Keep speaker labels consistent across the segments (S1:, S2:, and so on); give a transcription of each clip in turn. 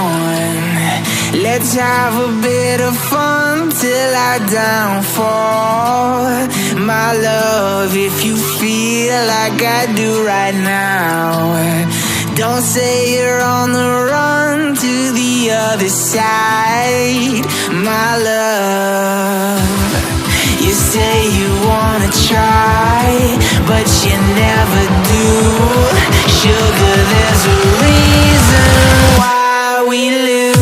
S1: on. Let's have a bit of fun till our downfall. My love, if you feel like I do right now, don't say you're on the run to the other side. My love, you say you wanna try, but you never do. Sugar, there's a reason why we lose.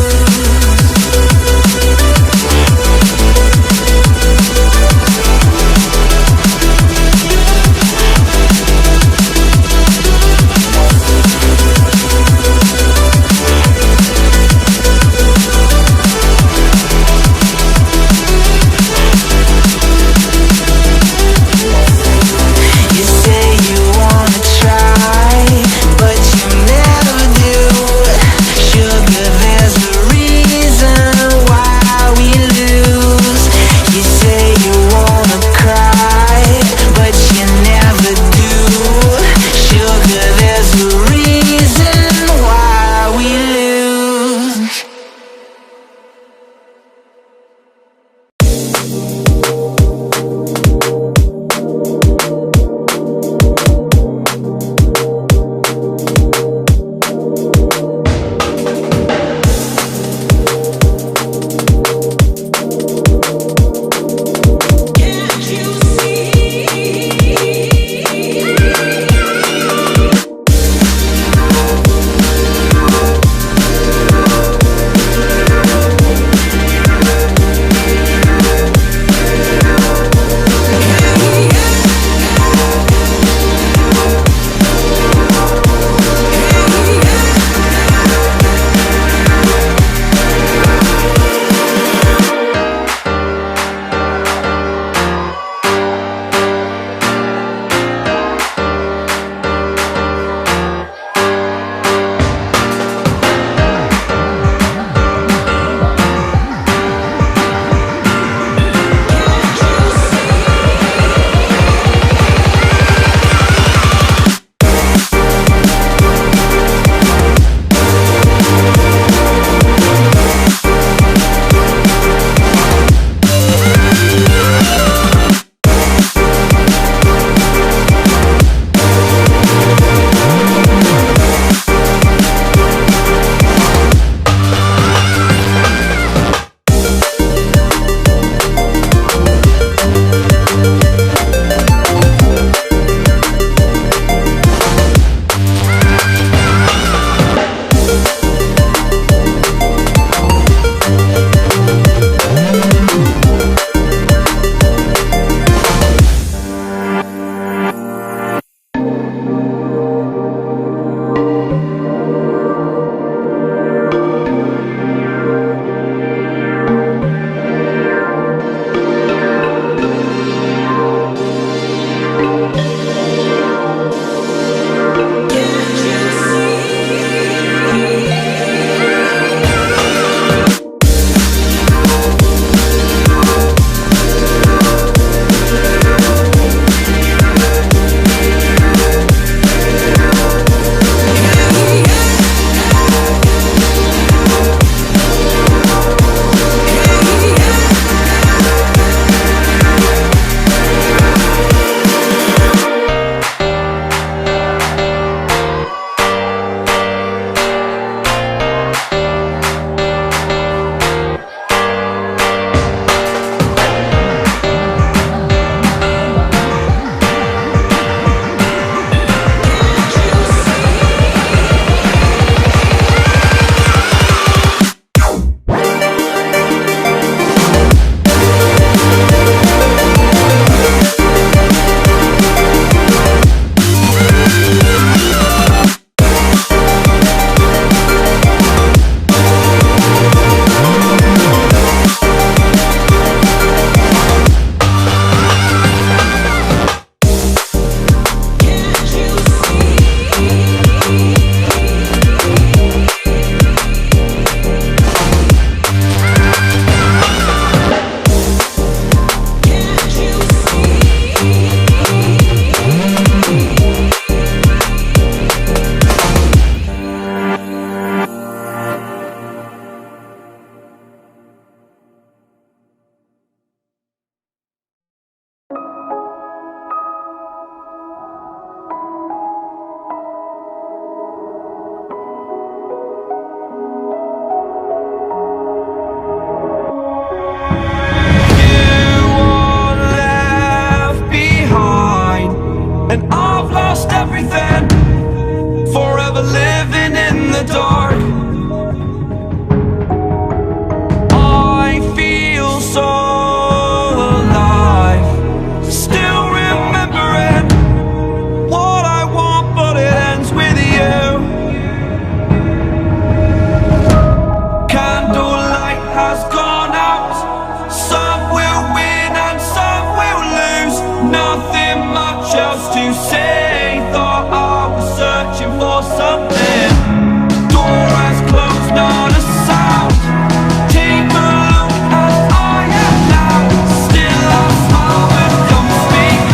S1: But you never do. Sugar, there's
S2: has gone out. Some will win and some will lose. Nothing much else to say. Thought I was searching for something. Door has closed, not a sound. Take a look as I am now. Still I smile when come speak.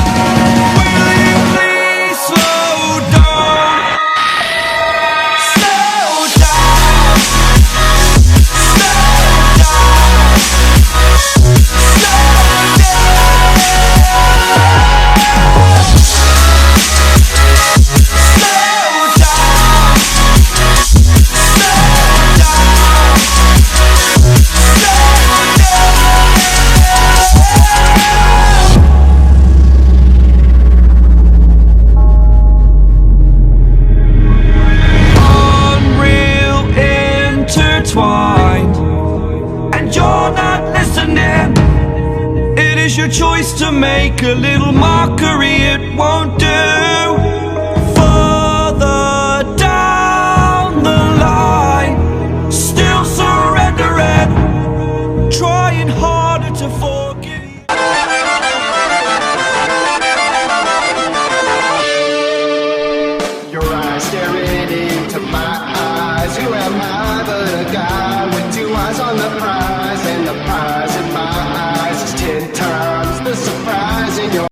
S2: Will you please slow down? Slow down. Slow down. Slow and you're not listening. It is your choice to make a little mockery, it won't do. Further down the line, still surrendering, trying harder to forgive you.
S3: Your eyes staring into my eyes. Who am I but a guy with two eyes on the prize?